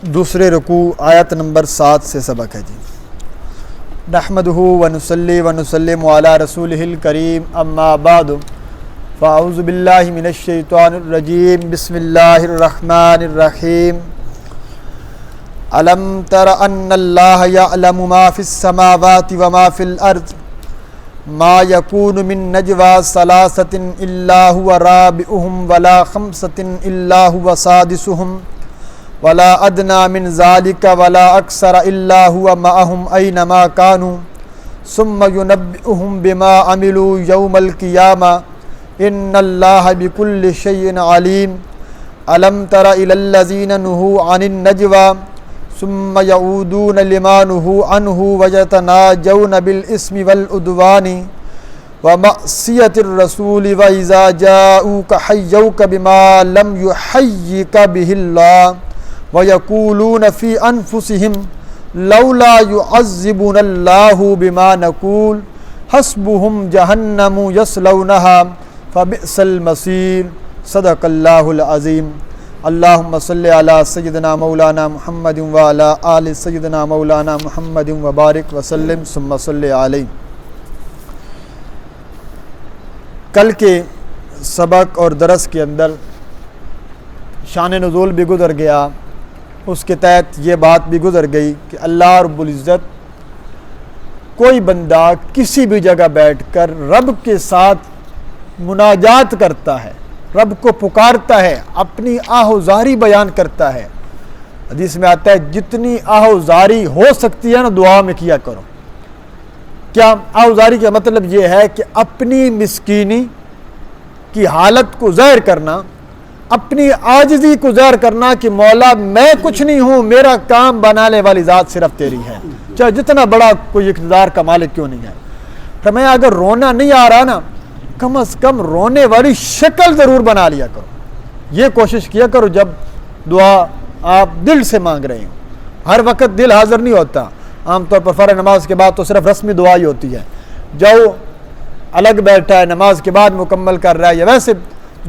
دوسرے رکوع آیت نمبر 7 سے سبق ہے جی۔ نحمدہ ونصلی ونسلم علی رسولہ الکریم، اما بعد فاعوذ باللہ من الشیطان الرجیم، بسم اللہ الرحمن الرحیم۔ الم تر ان اللہ یعلم ما فی السماوات وما فی الارض ما یکون من نجوى ثلاثۃ الا هو رابعهم ولا خمسۃ الا هو سادسهم ولا ادنى من ذلك ولا اکثر الا هو معهم اينما كانوا ثم ينبئهم بما عملوا يوم القيامة ان الله بكل شيء عليم۔ الم تر الى الذين نهوا عن النجوى ثم يعودون لما نهوا عنه ويتناجون بالإثم والعدوان ومعصية الرسول وإذا جاءوك حيوك بما لم يحيك به الله وَيَقُولُونَ فِي أَنفُسِهِمْ لَوْلَا يُعَذِّبُنَا اللَّهُ بِمَا نَقُولُ حَسْبُهُمْ جَهَنَّمُ يَصْلَوْنَهَا فَبِئْسَ الْمَصِيرُ۔ صدق اللہ العظیم۔ اللہم صلی علی سیدنا مولانا محمد وعلی آل سیدنا مولانا محمد وبارک وسلم ثم صلی علیہ۔ کل کے سبق اور درس کے اندر شان نزول بھی گزر گیا، اس کے تحت یہ بات بھی گزر گئی کہ اللہ رب العزت کوئی بندہ کسی بھی جگہ بیٹھ کر رب کے ساتھ مناجات کرتا ہے، رب کو پکارتا ہے، اپنی آہوزاری بیان کرتا ہے۔ حدیث میں آتا ہے جتنی آہوزاری ہو سکتی ہے نا دعا میں کیا کرو۔ کیا آہوزاری کا مطلب یہ ہے کہ اپنی مسکینی کی حالت کو ظاہر کرنا، اپنی عاجزی کو ظاہر کرنا کہ مولا میں کچھ نہیں ہوں، میرا کام بنانے والی ذات صرف تیری ہے، چاہے جتنا بڑا کوئی اقتدار کا مالک کیوں نہیں ہے۔ فرمایا اگر رونا نہیں آ رہا نا، کم از کم رونے والی شکل ضرور بنا لیا کرو۔ یہ کوشش کیا کرو جب دعا آپ دل سے مانگ رہے ہو۔ ہر وقت دل حاضر نہیں ہوتا، عام طور پر فرض نماز کے بعد تو صرف رسمی دعا ہی ہوتی ہے، جو الگ بیٹھا ہے نماز کے بعد مکمل کر رہا ہے، یا ویسے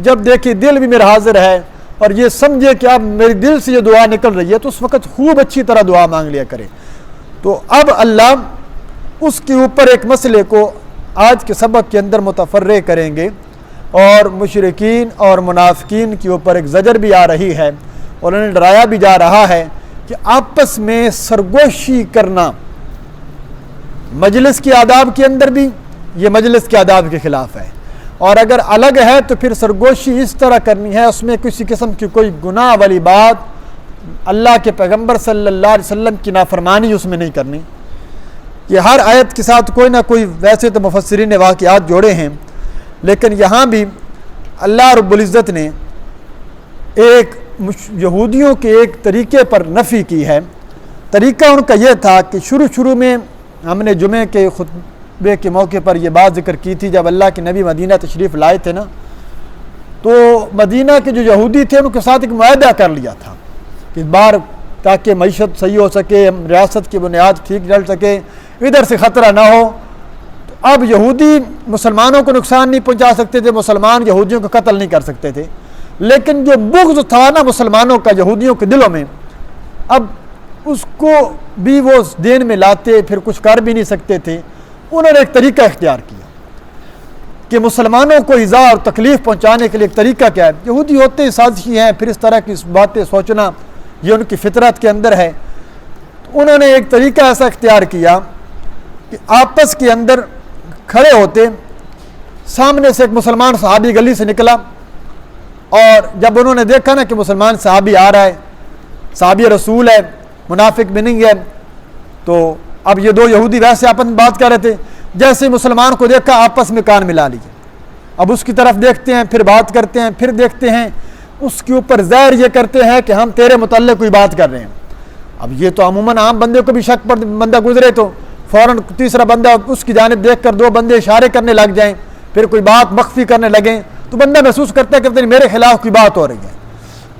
جب دیکھیں دل بھی میرا حاضر ہے اور یہ سمجھے کہ اب میرے دل سے یہ دعا نکل رہی ہے تو اس وقت خوب اچھی طرح دعا مانگ لیا کرے۔ تو اب اللہ اس کے اوپر ایک مسئلے کو آج کے سبق کے اندر متفرع کریں گے، اور مشرکین اور منافقین کے اوپر ایک زجر بھی آ رہی ہے اور انہیں ڈرایا بھی جا رہا ہے کہ آپس میں سرگوشی کرنا مجلس کے آداب کے اندر بھی یہ مجلس کے آداب کے خلاف ہے، اور اگر الگ ہے تو پھر سرگوشی اس طرح کرنی ہے، اس میں کسی قسم کی کوئی گناہ والی بات، اللہ کے پیغمبر صلی اللہ علیہ وسلم کی نافرمانی اس میں نہیں کرنی۔ یہ ہر آیت کے ساتھ کوئی نہ کوئی ویسے تو مفسرین نے واقعات جوڑے ہیں، لیکن یہاں بھی اللہ رب العزت نے ایک یہودیوں کے ایک طریقے پر نفی کی ہے۔ طریقہ ان کا یہ تھا کہ شروع میں ہم نے جمعے کے خطبے کے موقع پر یہ بات ذکر کی تھی، جب اللہ کے نبی مدینہ تشریف لائے تھے نا، تو مدینہ کے جو یہودی تھے ان کے ساتھ ایک معاہدہ کر لیا تھا کہ اس بار تاکہ معیشت صحیح ہو سکے، ریاست کی بنیاد ٹھیک ڈل سکے، ادھر سے خطرہ نہ ہو، تو اب یہودی مسلمانوں کو نقصان نہیں پہنچا سکتے تھے، مسلمان یہودیوں کو قتل نہیں کر سکتے تھے، لیکن جو بغض تھا نا مسلمانوں کا یہودیوں کے دلوں میں، اب اس کو بھی وہ دین میں لاتے، پھر کچھ کر بھی نہیں سکتے تھے۔ انہوں نے ایک طریقہ اختیار کیا کہ مسلمانوں کو ایذا اور تکلیف پہنچانے کے لیے ایک طریقہ کیا ہے، یہودی ہوتے سازشی ہیں، پھر اس طرح کی باتیں سوچنا یہ ان کی فطرت کے اندر ہے، تو انہوں نے ایک طریقہ ایسا اختیار کیا کہ آپس کے اندر کھڑے ہوتے، سامنے سے ایک مسلمان صحابی گلی سے نکلا، اور جب انہوں نے دیکھا نا کہ مسلمان صحابی آ رہا ہے، صحابی رسول ہے، منافق بھی نہیں ہے، تو اب یہ دو یہودی ویسے آپس میں بات کر رہے تھے، جیسے مسلمان کو دیکھا آپس میں کان ملا لیے، اب اس کی طرف دیکھتے ہیں، پھر بات کرتے ہیں، پھر دیکھتے ہیں، اس کے اوپر ظاہر یہ کرتے ہیں کہ ہم تیرے متعلق کوئی بات کر رہے ہیں۔ اب یہ تو عموماً عام بندے کو بھی شک پر بندہ گزرے تو فوراً تیسرا بندہ اس کی جانب دیکھ کر دو بندے اشارے کرنے لگ جائیں، پھر کوئی بات مخفی کرنے لگیں، تو بندہ محسوس کرتا ہے کہ پتہ نہیں میرے خلاف کوئی بات ہو رہی ہے۔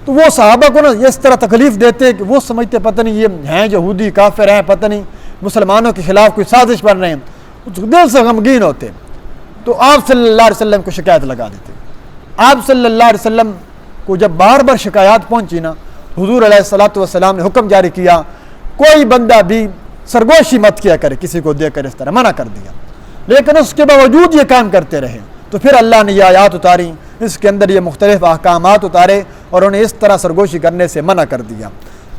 تو وہ صحابہ کو نا اس طرح تکلیف دیتے کہ وہ سمجھتے پتہ نہیں یہ ہیں یہودی کافر ہیں، پتہ نہیں مسلمانوں کے خلاف کوئی سازش بن رہے ہیں، دل سے غمگین ہوتے، تو آپ صلی اللہ علیہ وسلم کو شکایت لگا دیتے۔ آپ صلی اللہ علیہ وسلم کو جب بار بار شکایات پہنچی نا، حضور علیہ الصلوۃ والسلام نے حکم جاری کیا کوئی بندہ بھی سرگوشی مت کیا کرے کسی کو دے کر، اس طرح منع کر دیا، لیکن اس کے باوجود یہ کام کرتے رہے تو پھر اللہ نے یہ آیات اتاری، اس کے اندر یہ مختلف احکامات اتارے اور انہیں اس طرح سرگوشی کرنے سے منع کر دیا۔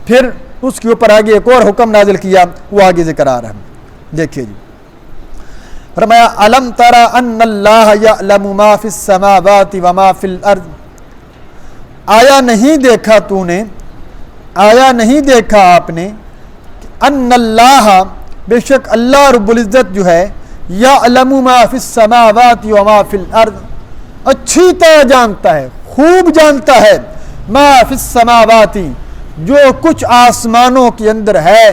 پھر اس کے اوپر آگے ایک اور حکم نازل کیا، وہ آگے ذکر آ رہا ہے، دیکھیے جی، فرمایا الم تر ان اللہ یعلم ما فی السماوات وما فی الارض، آیا نہیں دیکھا تو نے، آیا نہیں دیکھا آپ نے ان اللہ، بے شک اللہ رب العزت جو ہے، یعلم ما فی السماوات وما فی الارض، اچھی طرح جانتا ہے، خوب جانتا ہے، ما فی السماوات، جو کچھ آسمانوں کے اندر ہے،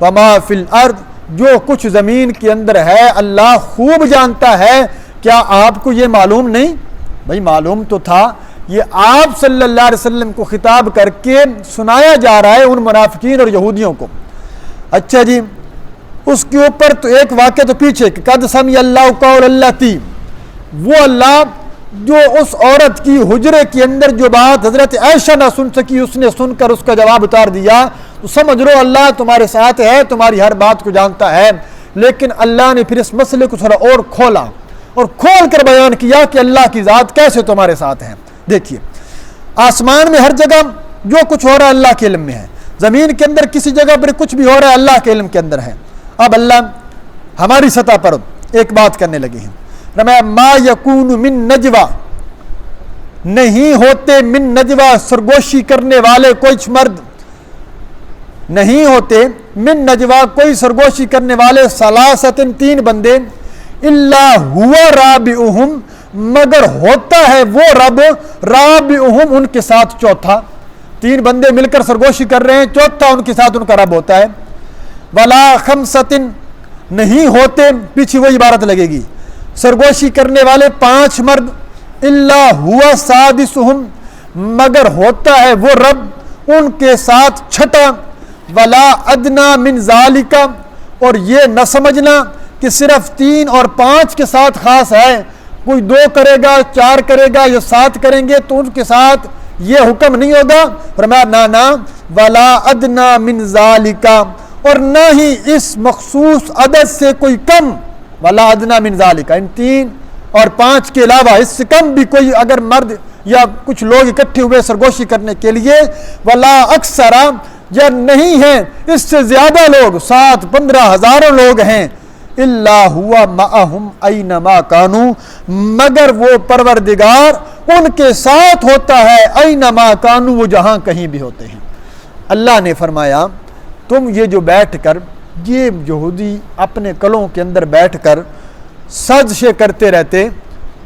وما فی الارض، جو کچھ زمین کے اندر ہے، اللہ خوب جانتا ہے۔ کیا آپ کو یہ معلوم نہیں؟ بھائی معلوم تو تھا، یہ آپ صلی اللہ علیہ وسلم کو خطاب کر کے سنایا جا رہا ہے ان منافقین اور یہودیوں کو۔ اچھا جی، اس کے اوپر تو ایک واقعہ تو پیچھے کہ قد سمع اللہ قول اللاتی، وہ اللہ جو اس عورت کی حجرے کے اندر جو بات حضرت عائشہ نہ سن سکی، اس نے سن کر اس کا جواب اتار دیا، تو سمجھ لو اللہ تمہارے ساتھ ہے، تمہاری ہر بات کو جانتا ہے۔ لیکن اللہ نے پھر اس مسئلے کو تھوڑا اور کھولا اور کھول کر بیان کیا کہ اللہ کی ذات کیسے تمہارے ساتھ ہے۔ دیکھیے، آسمان میں ہر جگہ جو کچھ ہو رہا ہے اللہ کے علم میں ہے، زمین کے اندر کسی جگہ پر کچھ بھی ہو رہا ہے اللہ کے علم کے اندر ہے۔ اب اللہ ہماری سطح پر ایک بات کرنے لگے ہیں، ما یکون من نجوا، نہیں ہوتے من نجوا سرگوشی کرنے والے کچھ مرد، نہیں ہوتے من نجوا کوئی سرگوشی کرنے والے، ثلاثۃ تین بندے، الا ہوا رابعہم مگر ہوتا ہے وہ رب رابعہم ان کے ساتھ چوتھا، تین بندے مل کر سرگوشی کر رہے ہیں، چوتھا ان کے ساتھ ان کا رب ہوتا ہے۔ ولا خمسۃ نہیں ہوتے، پیچھے وہی عبارت لگے گی، سرگوشی کرنے والے پانچ مرد، الا ہوا سادسہم مگر ہوتا ہے وہ رب ان کے ساتھ چھٹا، ولا ادنا من ذالک اور یہ نہ سمجھنا کہ صرف تین اور پانچ کے ساتھ خاص ہے، کوئی دو کرے گا، چار کرے گا یا سات کریں گے تو ان کے ساتھ یہ حکم نہیں ہوگا۔ فرمایا نہ ولا ادنا من ذالک، اور نہ ہی اس مخصوص عدد سے کوئی کم، ولا ادنا من ذالک، ان تین اور پانچ کے علاوہ اس سے کم بھی کوئی اگر مرد یا کچھ لوگ اکٹھے ہوئے سرگوشی کرنے کے لیے، ولا اکثر یا نہیں ہیں اس سے زیادہ لوگ، 7-15 ہزاروں لوگ ہیں، الا ہوا معہم اینما کانوا مگر وہ پروردگار ان کے ساتھ ہوتا ہے، اینما کانوا وہ جہاں کہیں بھی ہوتے ہیں۔ اللہ نے فرمایا تم یہ جو بیٹھ کر، یہ یہودی اپنے کلوں کے اندر بیٹھ کر سازشیں کرتے رہتے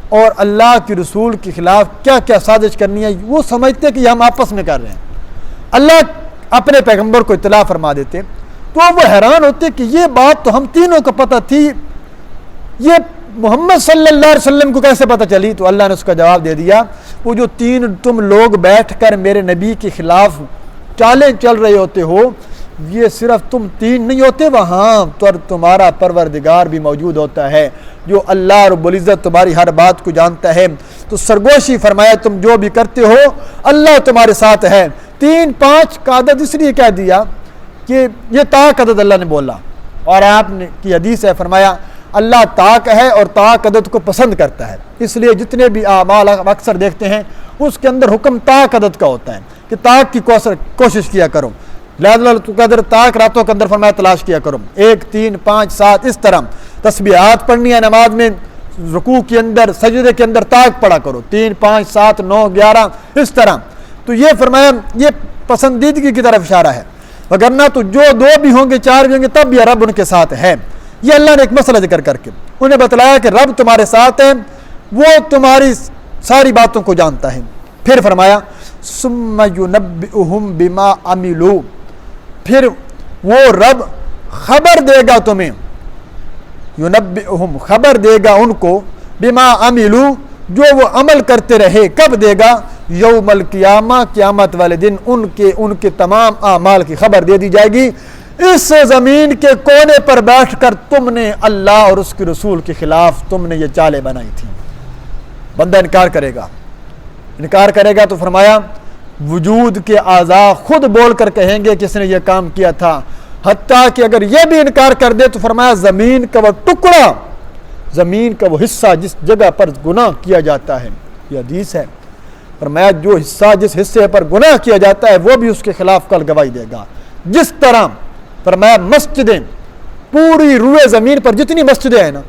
اور اللہ کے رسول کے خلاف کیا کیا سازش کرنی ہے وہ سمجھتے کہ یہ ہم آپس میں کر رہے ہیں، اللہ اپنے پیغمبر کو اطلاع فرما دیتے تو وہ حیران ہوتے کہ یہ بات تو ہم تینوں کو پتہ تھی، یہ محمد صلی اللہ علیہ وسلم کو کیسے پتہ چلی؟ تو اللہ نے اس کا جواب دے دیا، وہ جو تین تم لوگ بیٹھ کر میرے نبی کے خلاف چالیں چل رہے ہوتے ہو، یہ صرف تم تین نہیں ہوتے، وہاں پر تمہارا پروردگار بھی موجود ہوتا ہے جو اللہ رب العزت تمہاری ہر بات کو جانتا ہے۔ تو سرگوشی فرمایا تم جو بھی کرتے ہو اللہ تمہارے ساتھ ہے۔ 3-5 کا عدد اس لیے کہہ دیا کہ یہ طاق عدد اللہ نے بولا، اور آپ نے کی حدیث ہے فرمایا اللہ طاق ہے اور طاق عدد کو پسند کرتا ہے، اس لیے جتنے بھی اعمال اکثر دیکھتے ہیں اس کے اندر حکم طاق عدد کا ہوتا ہے کہ طاق کی کوشش کیا کرو، لہذا قدر طاق راتوں کے اندر فرمایا تلاش کیا کرو، 1 3 5 7 اس طرح تسبیحات پڑھنی ہے نماز میں، رکوع کے اندر سجدے کے اندر طاق پڑھا کرو، 3 5 7 9 11 اس طرح۔ تو یہ فرمایا یہ پسندیدگی کی طرف اشارہ ہے، وگرنہ تو جو 2 بھی ہوں گے 4 بھی ہوں گے تب بھی رب ان کے ساتھ ہے۔ یہ اللہ نے ایک مسئلہ ذکر کر کے انہیں بتلایا کہ رب تمہارے ساتھ ہے، وہ تمہاری ساری باتوں کو جانتا ہے۔ پھر فرمایا ثم ينبئهم بما عملوا، پھر وہ رب خبر دے گا تمہیں، ينبئهم خبر دے گا ان کو، بما عملوا جو وہ عمل کرتے رہے، کب دے گا؟ یوم القیامہ قیامت والے دن ان کے تمام اعمال کی خبر دے دی جائے گی۔ اس زمین کے کونے پر بیٹھ کر تم نے اللہ اور اس کے رسول کے خلاف تم نے یہ چالیں بنائی تھیں۔ بندہ انکار کرے گا تو فرمایا وجود کے اعضاء خود بول کر کہیں گے کہ اس نے یہ کام کیا تھا، حتیٰ کہ اگر یہ بھی انکار کر دے تو فرمایا زمین کا وہ ٹکڑا، زمین کا وہ حصہ جس جگہ پر گناہ کیا جاتا ہے، یہ حدیث ہے، فرمایا جو حصہ جس حصے پر گناہ کیا جاتا ہے وہ بھی اس کے خلاف کل گواہی دے گا۔ جس طرح فرمایا مسجدیں پوری روئے زمین پر جتنی مسجدیں ہیں نا،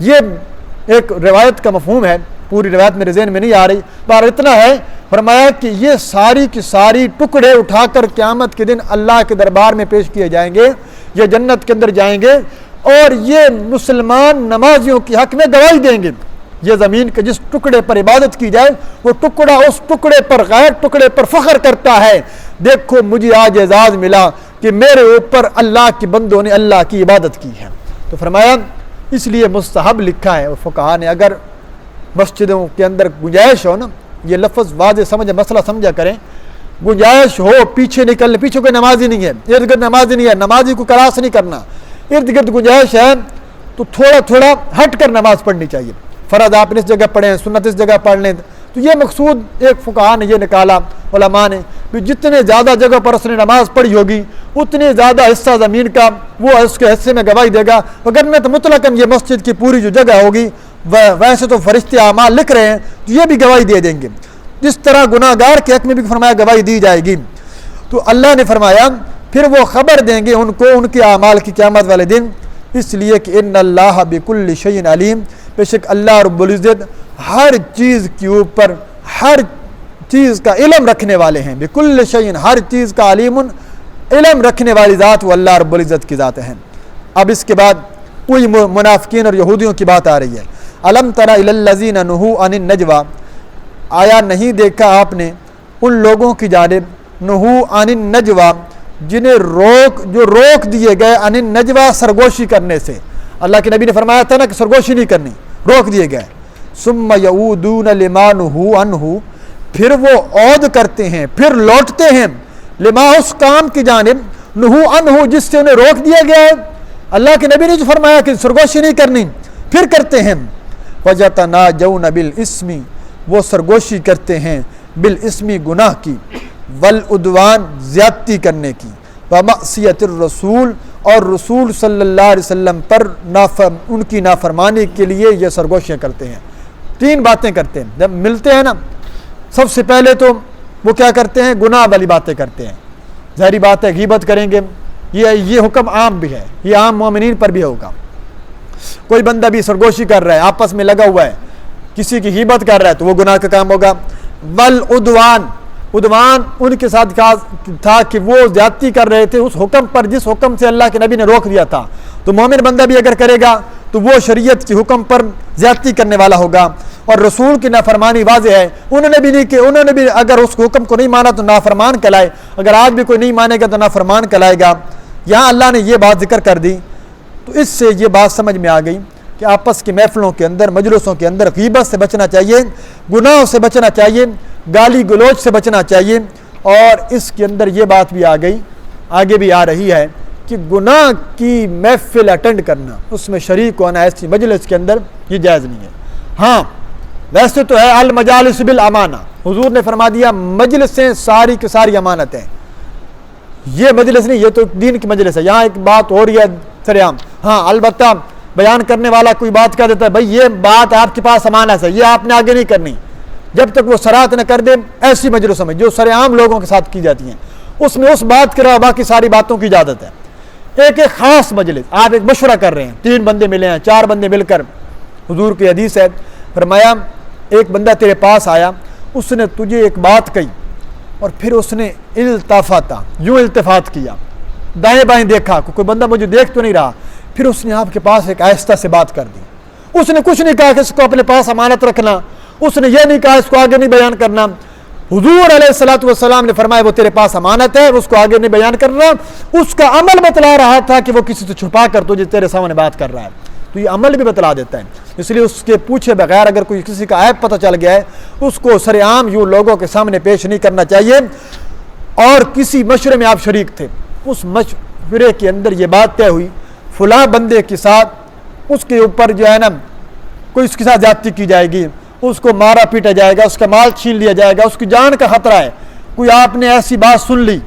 یہ ایک روایت کا مفہوم ہے، پوری روایت میرے ذہن میں نہیں آ رہی، پر اتنا ہے فرمایا کہ یہ ساری کی ساری ٹکڑے اٹھا کر قیامت کے دن اللہ کے دربار میں پیش کیے جائیں گے، یہ جنت کے اندر جائیں گے اور یہ مسلمان نمازیوں کے حق میں گواہی دیں گے۔ یہ زمین کے جس ٹکڑے پر عبادت کی جائے وہ ٹکڑا اس ٹکڑے پر غیر ٹکڑے پر فخر کرتا ہے، دیکھو مجھے آج اعزاز ملا کہ میرے اوپر اللہ کے بندوں نے اللہ کی عبادت کی ہے۔ تو فرمایا اس لیے مستحب لکھا ہے فقہا نے، اگر مسجدوں کے اندر گنجائش ہو نا، یہ لفظ واضح سمجھے، مسئلہ سمجھا کریں، گنجائش ہو پیچھے نکلنے، پیچھے کوئی نمازی نہیں ہے، ارد گرد نمازی نہیں ہے، نمازی کو کراس نہیں کرنا، ارد گرد گنجائش ہے تو تھوڑا تھوڑا ہٹ کر نماز پڑھنی چاہیے، فرض آپ نے اس جگہ پڑھیں، سنت اس جگہ پڑھ لیں، تو یہ مقصود ایک فقہا نے یہ نکالا علماء نے کہ جتنے زیادہ جگہ پر اس نے نماز پڑھی ہوگی اتنے زیادہ حصہ زمین کا وہ اس کے حصے میں گواہی دے گا، وگرنہ تو مطلقاً یہ مسجد کی پوری جو جگہ ہوگی ویسے تو فرشتے اعمال لکھ رہے ہیں تو یہ بھی گواہی دے دیں گے، جس طرح گناہ گار کے حق میں بھی فرمایا گواہی دی جائے گی۔ تو اللہ نے فرمایا پھر وہ خبر دیں گے ان کو ان کے اعمال کی قیامت والے دن، اس لیے کہ ان اللہ بکل شیء علیم، بے شک اللہ رب العزت ہر چیز کے اوپر ہر چیز کا علم رکھنے والے ہیں، بکل شیء ہر چیز کا علیم، علم رکھنے والی ذات وہ اللہ رب العزت کی ذات ہے۔ اب اس کے بعد کوئی منافقین اور یہودیوں کی بات آ رہی ہے، الم تر الی الذین نہوا عن النجوی، آیا نہیں دیکھا آپ نے ان لوگوں کی جانب نہوا عن النجوی جنہیں روک دیے گئے، عن النجوی سرگوشی کرنے سے، اللہ کے نبی نے فرمایا تھا نا کہ سرگوشی نہیں کرنی، روک دیے گئے، ثم یعودون لما نہوا عنہ، پھر وہ عود کرتے ہیں، پھر لوٹتے ہیں، لما اس کام کی جانب نہوا عنہ جس سے انہیں روک دیا گیا ہے، اللہ کے نبی نے جو فرمایا کہ سرگوشی نہیں کرنی، پھر کرتے ہیں، وَيَتَنَاجَوْنَ بِالْإِثْمِ، وہ سرگوشی کرتے ہیں بالاسم گناہ کی، والعدوان زیادتی کرنے کی، ومعصیت الرسول اور رسول صلی اللہ علیہ وسلم پر ان کی نافرمانی کے لیے یہ سرگوشیاں کرتے ہیں۔ تین باتیں کرتے ہیں جب ملتے ہیں نا، سب سے پہلے تو وہ کیا کرتے ہیں، گناہ والی باتیں کرتے ہیں، ظاہری بات ہے غیبت کریں گے، یہ حکم عام بھی ہے، یہ عام مومنین پر بھی ہوگا۔ کوئی بندہ بھی سرگوشی کر رہا ہے، آپس میں لگا ہوا ہے، کسی کی غیبت کر رہا ہے تو وہ گناہ کا کام ہوگا۔ والعدوان، عدوان ان کے ساتھ تھا کہ وہ زیادتی کر رہے تھے اس حکم پر جس حکم سے اللہ کے نبی نے روک دیا تھا، تو مومن بندہ بھی اگر کرے گا تو وہ شریعت کے حکم پر زیادتی کرنے والا ہوگا، اور رسول کی نافرمانی واضح ہے، انہوں نے بھی نہیں کہ انہوں نے بھی اگر اس حکم کو نہیں مانا تو نافرمان کہلائے، اگر آج بھی کوئی نہیں مانے گا تو نافرمان کہلائے گا۔ یہاں اللہ نے یہ بات ذکر کر دی تو اس سے یہ بات سمجھ میں آ گئی کہ آپس کی محفلوں کے اندر، مجلسوں کے اندر غیبت سے بچنا چاہیے، گناہوں سے بچنا چاہیے، گالی گلوچ سے بچنا چاہیے، اور اس کے اندر یہ بات بھی آ گئی، آگے بھی آ رہی ہے کہ گناہ کی محفل اٹینڈ کرنا، اس میں شریک ہونا ایسی مجلس کے اندر یہ جائز نہیں ہے۔ ہاں ویسے تو ہے المجالس بالامانہ، حضور نے فرما دیا مجلسیں ساری کی ساری امانت ہیں، یہ مجلس نہیں، یہ تو دین کی مجلس ہے، یہاں ایک بات ہو رہی ہے سرعام، ہاں البتہ بیان کرنے والا کوئی بات کہہ دیتا ہے بھائی یہ بات آپ کے پاس امانت ہے، یہ آپ نے آگے نہیں کرنی، جب تک وہ صراحت نہ کر دے، ایسی مجلسوں میں جو سرعام لوگوں کے ساتھ کی جاتی ہیں اس میں اس بات کے علاوہ باقی ساری باتوں کی اجازت ہے۔ ایک خاص مجلس، آپ ایک مشورہ کر رہے ہیں، 3 بندے ملے ہیں، 4 بندے مل کر، حضور کی حدیث ہے، فرمایا ایک بندہ تیرے پاس آیا، اس نے تجھے ایک بات کہی اور پھر اس نے التفاتا، یوں التفات کیا، دائیں بائیں دیکھا، کوئی بندہ مجھے دیکھ تو نہیں رہا، پھر اس نے آپ کے پاس ایک آہستہ سے بات کر دی، اس نے کچھ نہیں کہا کہ اس کو اپنے پاس امانت رکھنا، اس نے یہ نہیں کہا اس کو آگے نہیں بیان کرنا، حضور علیہ الصلوۃ والسلام نے فرمایا وہ تیرے پاس امانت ہے، اس کو آگے نہیں بیان کرنا، اس کا عمل بتلا رہا تھا کہ وہ کسی سے چھپا کر تجھے تیرے سامنے بات کر رہا ہے، تو یہ عمل بھی بتلا دیتا ہے، اس لیے اس کے پوچھے بغیر اگر کوئی کسی کا عیب پتہ چل گیا ہے اس کو سرعام یوں لوگوں کے سامنے پیش نہیں کرنا چاہیے۔ اور کسی مشورے میں آپ شریک تھے، اس مشورے کے اندر یہ بات طے ہوئی فلاں بندے کے ساتھ اس کے اوپر جو ہے نا کوئی اس کے ساتھ زیادتی کی جائے گی، اس کو مارا پیٹا جائے گا، اس کا مال چھین لیا جائے گا، اس کی جان کا خطرہ ہے، کوئی آپ نے ایسی بات سن لی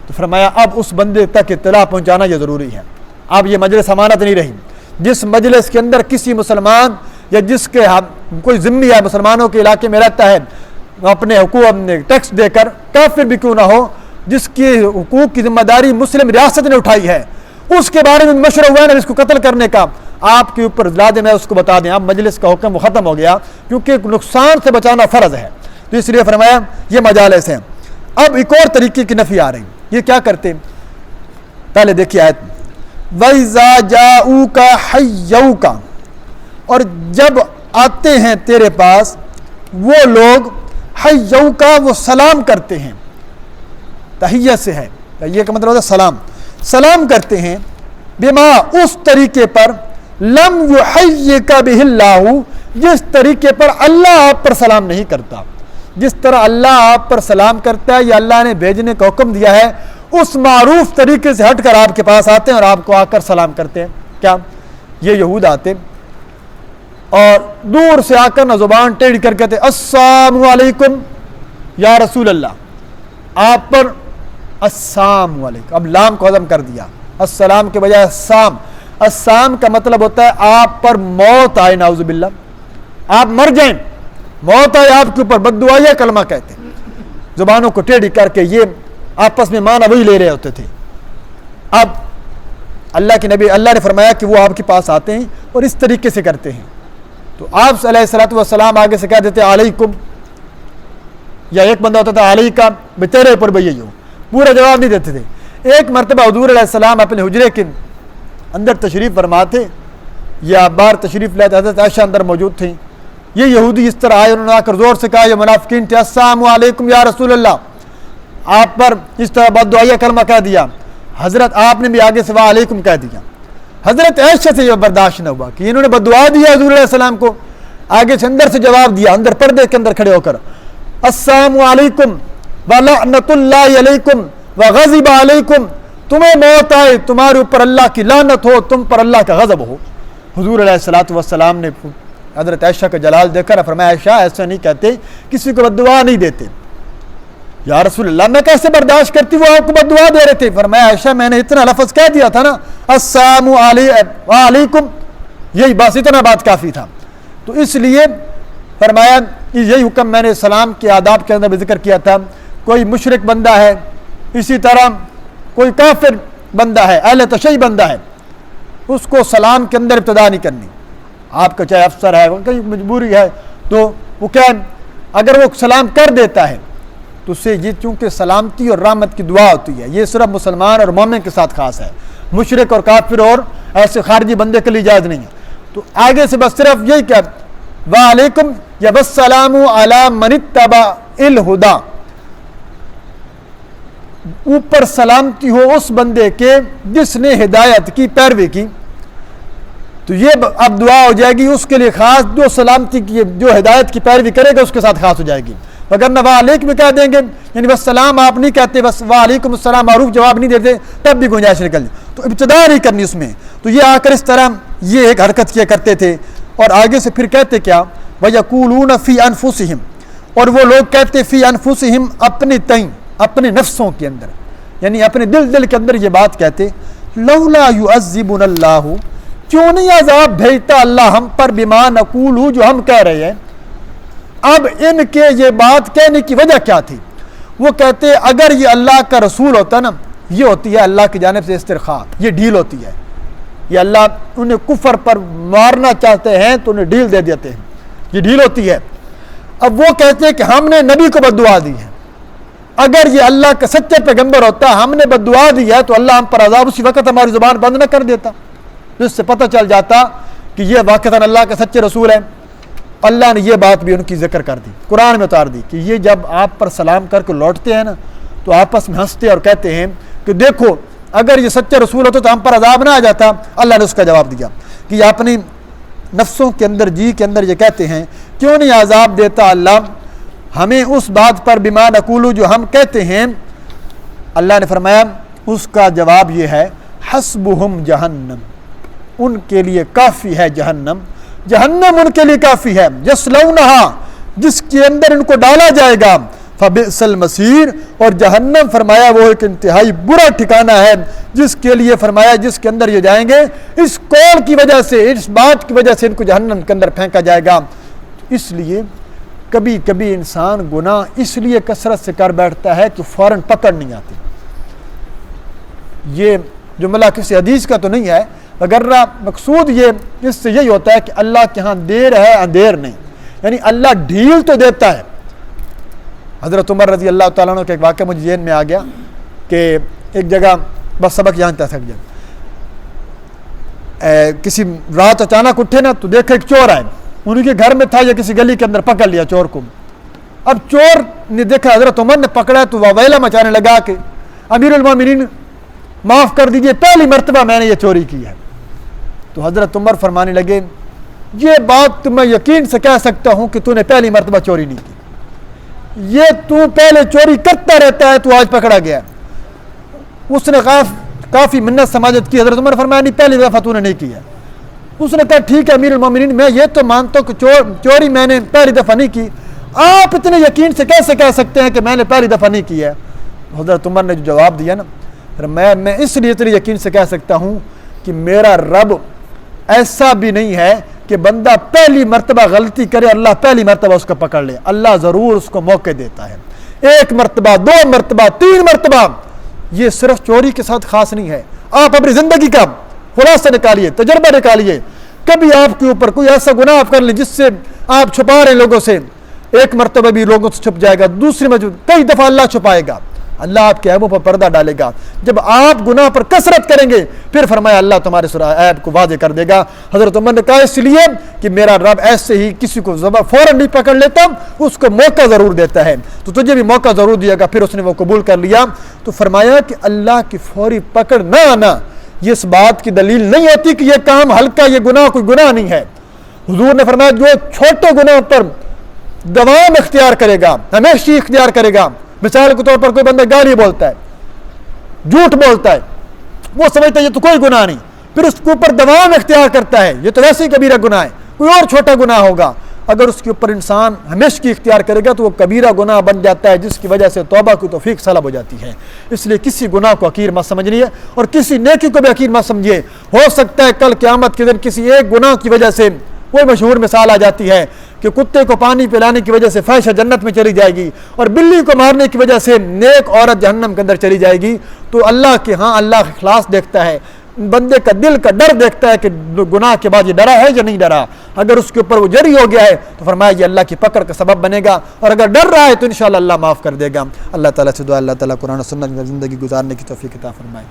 تو فرمایا اب اس بندے تک اطلاع پہنچانا یہ ضروری ہے. اب یہ مجلس امانت نہیں رہی. جس مجلس کے اندر کسی مسلمان یا جس کے کوئی ذمہ ہے مسلمانوں کے علاقے میں رہتا ہے اپنے حقوق ٹیکس دے کر کافر بھی کیوں نہ ہو, جس کی حقوق کی ذمہ داری مسلم ریاست نے اٹھائی ہے, اس کے بارے میں مشورہ ہوا ہے نا اس کو قتل کرنے کا, آپ کے اوپر لازم ہے اس کو بتا دیں. اب مجلس کا حکم ختم ہو گیا کیونکہ نقصان سے بچانا فرض ہے, تو اس لیے فرمایا یہ مجالس ہیں. اب ایک اور طریقے کی نفی آ رہی. یہ کیا کرتے ہیں, پہلے دیکھیے آیت وَإِذَا جَاءُوكَ حَيَّوْكَ, اور جب آتے ہیں تیرے پاس وہ لوگ حَيَّوْكَ وہ سلام کرتے ہیں, تحیت سے ہے, یہ کا مطلب ہوتا ہے سلام, سلام کرتے ہیں بما اس طریقے پر لم يحيك به اللہ, جس طریقے پر اللہ آپ پر سلام نہیں کرتا. جس طرح اللہ آپ پر سلام کرتا ہے یا اللہ نے بھیجنے کا حکم دیا ہے اس معروف طریقے سے ہٹ کر آپ کے پاس آتے ہیں اور آپ کو آ کر سلام کرتے ہیں. کیا یہ یہود آتے اور دور سے آ کر نہ زبان ٹیڑھ کر کہتے السلام علیکم یا رسول اللہ, آپ پر السلام علیکم, اب لام کو ہضم کر دیا, السلام کے بجائے السلام. السلام کا مطلب ہوتا ہے آپ پر موت آئے, نعوذ باللہ, آپ مر جائیں, موت آئے آپ کے اوپر, بد دعا کلمہ کہتے ہیں. زبانوں کو ٹیڑھی کر کے یہ آپس میں معنی وہی لے رہے ہوتے تھے. اب اللہ کے نبی, اللہ نے فرمایا کہ وہ آپ کے پاس آتے ہیں اور اس طریقے سے کرتے ہیں, تو آپ علیہ الصلوۃ والسلام آگے سے کہہ دیتے علیکم, یا ایک بندہ ہوتا تھا علیکا تیرے اوپر بھی یہی ہو, پورا جواب نہیں دیتے تھے. ایک مرتبہ حضور علیہ السلام اپنے حجرے کے اندر تشریف فرما تھے یا بار تشریف لے, حضرت عائشہ اندر موجود تھیں. یہ یہودی اس طرح آئے, انہوں نے آ کر زور سے کہا, یہ منافقین تھے, السلام علیکم یا رسول اللہ, آپ پر اس طرح بد دعائیہ کلمہ کہہ دیا. حضرت آپ نے بھی آگے سے وعلیکم کہہ دیا. حضرت عائشہ سے یہ برداشت نہ ہوا کہ انہوں نے بد دعا دیا حضور علیہ السلام کو, آگے سے اندر سے جواب دیا, اندر پردے کے اندر کھڑے ہو کر السلام علیکم ولعنۃ اللہ علیکم وغضب علیکم, تمہیں موت آئے, تمہارے اوپر اللہ کی لعنت ہو, تم پر اللہ کا غضب ہو. حضور علیہ الصلوۃ والسلام نے حضرت عائشہ کا جلال دیکھ کر فرمایا عائشہ ایسا نہیں کہتے, کسی کو بد دعا نہیں دیتے. یا رسول اللہ میں کیسے برداشت کرتی, وہ آپ کو بد دعا دے رہے تھے. فرمایا عائشہ میں نے اتنا لفظ کہہ دیا تھا نا السلام علیکم, یہی بس اتنا بات کافی تھا. تو اس لیے فرمایا یہی حکم میں نے سلام کے آداب کے اندر بھی ذکر کیا تھا. کوئی مشرک بندہ ہے, اسی طرح کوئی کافر بندہ ہے, اہل تشیع بندہ ہے, اس کو سلام کے اندر ابتدا نہیں کرنی. آپ کا چاہے افسر ہے, کہیں مجبوری ہے, تو وہ کیا اگر وہ سلام کر دیتا ہے تو اس سے یہ چونکہ سلامتی اور رحمت کی دعا ہوتی ہے, یہ صرف مسلمان اور مومن کے ساتھ خاص ہے, مشرک اور کافر اور ایسے خارجی بندے کے لیے جائز نہیں ہے. تو آگے سے بس صرف یہی کہ وعلیکم یا والسلام علی من اتبع الہدی, اوپر سلامتی ہو اس بندے کے جس نے ہدایت کی پیروی کی. تو یہ اب دعا ہو جائے گی اس کے لیے خاص, جو سلامتی کی جو ہدایت کی پیروی کرے گا اس کے ساتھ خاص ہو جائے گی. اگر نہ وعلیکم کہہ دیں گے, یعنی بس سلام آپ نہیں کہتے, بس وعلیکم السلام معروف جواب نہیں دیتے, تب بھی گنجائش نکل جائے, تو ابتدا نہیں کرنی اس میں. تو یہ آ کر اس طرح یہ ایک حرکت کیا کرتے تھے. اور آگے سے پھر کہتے کیا وَيَقُولُونَ فِي أَنفُسِهِمْ, اور وہ لوگ کہتے فی انفسہم اپنے تئیں, اپنے نفسوں کے اندر, یعنی اپنے دل کے اندر یہ بات کہتے لولا يعذبنا اللہ, کیوں نہیں عذاب بھیجتا اللہ ہم پر بما نقول, جو ہم کہہ رہے ہیں. اب ان کے یہ بات کہنے کی وجہ کیا تھی؟ وہ کہتے اگر یہ اللہ کا رسول ہوتا نا, یہ ہوتی ہے اللہ کی جانب سے استرخاء, یہ ڈھیل ہوتی ہے, یہ اللہ انہیں کفر پر مارنا چاہتے ہیں تو انہیں ڈھیل دے دیتے ہیں, یہ ڈھیل ہوتی ہے. اب وہ کہتے ہیں کہ ہم نے نبی کو بد دعا دی ہے, اگر یہ اللہ کا سچے پیغمبر ہوتا, ہم نے بد دعا دی ہے, تو اللہ ہم پر عذاب اسی وقت ہماری زبان بند نہ کر دیتا, جس سے پتہ چل جاتا کہ یہ واقعتاً اللہ کے سچے رسول ہیں. اللہ نے یہ بات بھی ان کی ذکر کر دی, قرآن میں اتار دی کہ یہ جب آپ پر سلام کر کے لوٹتے ہیں نا, تو آپس میں ہنستے اور کہتے ہیں کہ دیکھو اگر یہ سچے رسول ہوتے تو ہم پر عذاب نہ آ جاتا. اللہ نے اس کا جواب دیا کہ یہ اپنی نفسوں کے اندر, جی کے اندر یہ کہتے ہیں کیوں نہیں عذاب دیتا اللہ ہمیں اس بات پر بما نقول, جو ہم کہتے ہیں. اللہ نے فرمایا اس کا جواب یہ ہے حسبہم جہنم, ان کے لیے کافی ہے جہنم, جہنم ان کے لیے کافی ہے. یصلونہا, جس کے اندر ان کو ڈالا جائے گا, فبئس المصیر، اور جہنم فرمایا وہ ایک انتہائی برا ٹھکانہ ہے جس کے لیے فرمایا جس کے اندر یہ جائیں گے، اس قول کی وجہ سے، اس بات کی وجہ سے ان کو جہنم کے اندر پھینکا جائے گا۔ اس لیے کبھی کبھی انسان گناہ اس لیے کثرت سے کر بیٹھتا ہے کہ فوراً پکڑ نہیں آتی۔ یہ جملہ کسی حدیث کا تو نہیں ہے، اگر مقصود یہ اس سے یہی ہوتا ہے کہ اللہ کے ہاں دیر ہے اندھیر نہیں، یعنی اللہ ڈھیل تو دیتا ہے۔ حضرت عمر رضی اللہ تعالیٰ عنہ کا ایک واقعہ مجھے ذہن میں آ گیا کہ ایک جگہ بس سبق یہاں تک جب کسی رات اچانک اٹھے نا تو دیکھا ایک چور آئے، ان کے گھر میں تھا یا کسی گلی کے اندر، پکڑ لیا چور کو۔ اب چور نے دیکھا حضرت عمر نے پکڑا تو واویلا مچانے لگا کہ امیر المومنین معاف کر دیجئے، پہلی مرتبہ میں نے یہ چوری کی ہے۔ تو حضرت عمر فرمانے لگے یہ بات تو میں یقین سے کہہ سکتا ہوں کہ تو نے پہلی مرتبہ چوری نہیں کی، یہ تو پہلے چوری کرتا رہتا ہے، تو آج پکڑا گیا۔ اس نے کافی منت سماجت کی، حضرت عمر فرمایا نہیں پہلی دفعہ تو نے نہیں کی ہے۔ اس نے کہا ٹھیک ہے امیر المومنین، میں یہ تو مانتا ہوں کہ چوری میں نے پہلی دفعہ نہیں کی، آپ اتنے یقین سے کیسے کہہ سکتے ہیں کہ میں نے پہلی دفعہ نہیں کی ہے؟ حضرت عمر نے جو جواب دیا نا، میں اس لیے اتنے یقین سے کہہ سکتا ہوں کہ میرا رب ایسا بھی نہیں ہے کہ بندہ پہلی مرتبہ غلطی کرے اللہ پہلی مرتبہ اس کو پکڑ لے، اللہ ضرور اس کو موقع دیتا ہے، ایک مرتبہ، دو مرتبہ، تین مرتبہ۔ یہ صرف چوری کے ساتھ خاص نہیں ہے، آپ اپنی زندگی کا خلاصہ نکالیے، تجربہ نکالیے، کبھی آپ کے اوپر کوئی ایسا گناہ آپ کر لیں جس سے آپ چھپا رہے ہیں لوگوں سے، ایک مرتبہ بھی لوگوں سے چھپ جائے گا، دوسری مرتبہ کئی دفعہ اللہ چھپائے گا، اللہ آپ کے عیبوں پر پردہ ڈالے گا۔ جب آپ گناہ پر کثرت کریں گے پھر فرمایا اللہ تمہارے عیب کو واضح کر دے گا۔ حضرت عمر نے کہا اس لیے کہ میرا رب ایسے ہی کسی کو فوراً نہیں پکڑ لیتا، اس کو موقع ضرور دیتا ہے، تو تجھے بھی موقع ضرور دیا گا۔ پھر اس نے وہ قبول کر لیا۔ تو فرمایا کہ اللہ کی فوری پکڑ نہ آنا یہ اس بات کی دلیل نہیں ہوتی کہ یہ کام ہلکا، یہ گناہ کوئی گناہ نہیں ہے۔ حضور نے فرمایا جو چھوٹے گناہ پر دوام اختیار کرے گا، ہمیشہ اختیار کرے گا، مثال کے طور پر کوئی بندہ گالی بولتا ہے، جھوٹ بولتا ہے، وہ سمجھتا ہے یہ تو کوئی گناہ نہیں، پھر اس کے اوپر دوام اختیار کرتا ہے، یہ تو ویسے ہی کبیرہ گناہ ہے، کوئی اور چھوٹا گناہ ہوگا، اگر اس کے اوپر انسان ہمیشہ کی اختیار کرے گا تو وہ کبیرہ گناہ بن جاتا ہے، جس کی وجہ سے توبہ کی توفیق سلب ہو جاتی ہے۔ اس لیے کسی گناہ کو حقیر مت سمجھیے اور کسی نیکی کو بھی حقیر مت سمجھیے۔ ہو سکتا ہے کل قیامت کے دن کسی ایک گناہ کی وجہ سے، کوئی مشہور مثال آ جاتی ہے کہ کتے کو پانی پلانے کی وجہ سے فاحشہ جنت میں چلی جائے گی اور بلی کو مارنے کی وجہ سے نیک عورت جہنم کے اندر چلی جائے گی، تو اللہ کے ہاں اللہ اخلاص دیکھتا ہے، بندے کا دل کا ڈر دیکھتا ہے کہ گناہ کے بعد یہ ڈرا ہے یا نہیں ڈرا۔ اگر اس کے اوپر وہ جری ہو گیا ہے تو فرمایا یہ اللہ کی پکڑ کا سبب بنے گا، اور اگر ڈر رہا ہے تو انشاءاللہ اللہ معاف کر دے گا۔ اللہ تعالیٰ سے دعا اللہ تعالیٰ قرآن و سنت میں زندگی گزارنے کی توفیق عطا فرمائے۔